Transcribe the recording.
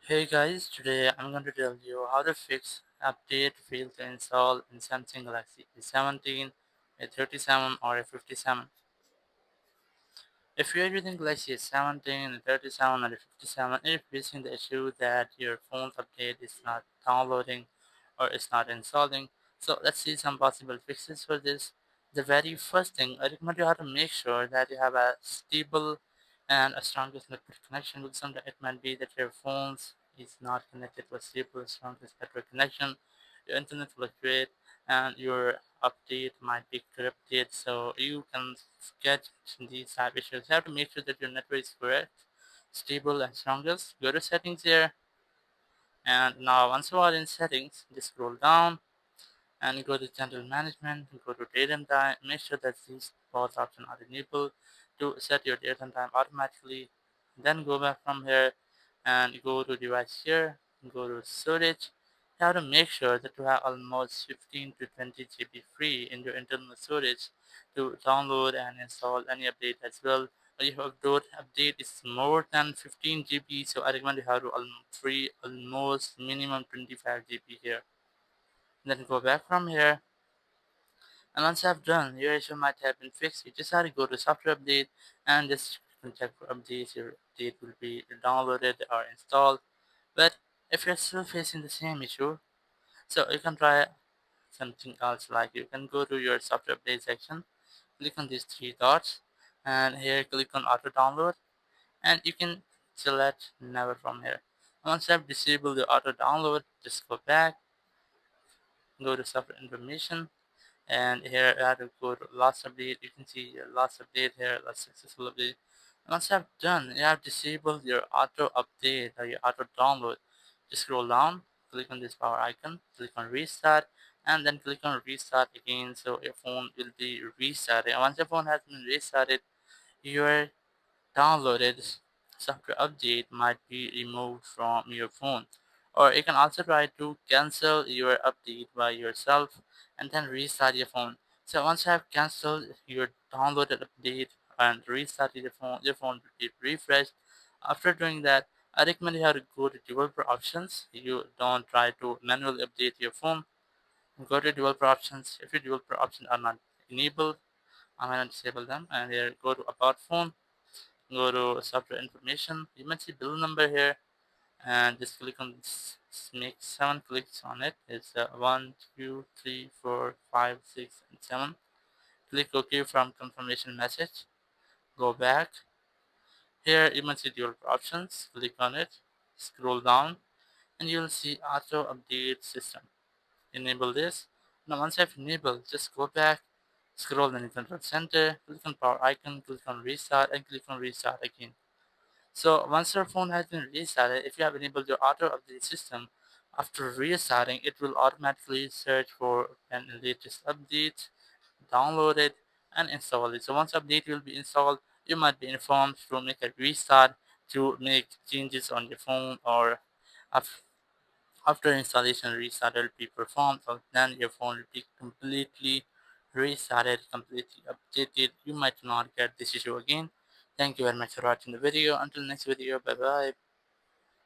Hey guys, today I'm going to tell you how to fix update failed to install in Samsung Galaxy A17, A37 or A57. If you're using Galaxy A17, A37 or A57, you're facing the issue that your phone's update is not downloading or is not installing. So let's see some possible fixes for this. The very first thing, I recommend you how to make sure that you have a stable and a strongest network connection, because sometimes it might be that your phones is not connected to a stable, strongest network connection. Your internet fluctuate and your update might be corrupted, so you can get these type issues. You have to make sure that your network is correct, stable and strongest. Go to settings here, and now once you are in settings, just scroll down and go to general management, go to date and time. Make sure that these both options are enabled to set your date and time automatically. Then go back from here and go to device here, go to storage. You have to make sure that you have almost 15 to 20 GB free in your internal storage to download and install any update as well. If your update is more than 15 GB, so I recommend you have to free almost minimum 25 GB here. Then go back from here, and once I've done, your issue might have been fixed. You just have to go to software update and just check for updates. Your update will be downloaded or installed. But if you're still facing the same issue, so you can try something else. Like you can go to your software update section, click on these three dots, and here click on auto download, and you can select never from here. Once I've disabled the auto download, just go back, go to software information, and here I have to go to last update. You can see your last update here, last successful update. Once you have done, you have disabled your auto update or your auto download. Just scroll down, click on this power icon, click on restart, and then click on restart again, so your phone will be restarted. And once your phone has been restarted, your downloaded software update might be removed from your phone. Or you can also try to cancel your update by yourself and then restart your phone. So once you have canceled your downloaded update and restarted your phone will be refreshed. After doing that, I recommend you have to go to developer options. You don't try to manually update your phone. Go to developer options. If your developer options are not enabled, I'm gonna disable them, and here go to about phone, go to software information. You might see bill number here, and just click on this. Make 7 clicks on it. It's 1 2 3 4 5 6 and 7. Click OK from confirmation message. Go back here. You might see your options. Click on it, scroll down, and you'll see auto update system. Enable this. Now once I've enabled, just go back, scroll in the control center, click on power icon, click on restart, and click on restart again. So once your phone has been restarted, if you have enabled your auto update system, after restarting, it will automatically search for an latest update, download it, and install it. So once update will be installed, you might be informed to make a restart to make changes on your phone, or af- after installation restart will be performed, so then your phone will be completely restarted, completely updated. You might not get this issue again. Thank you very much for watching the video. Until next video, bye bye.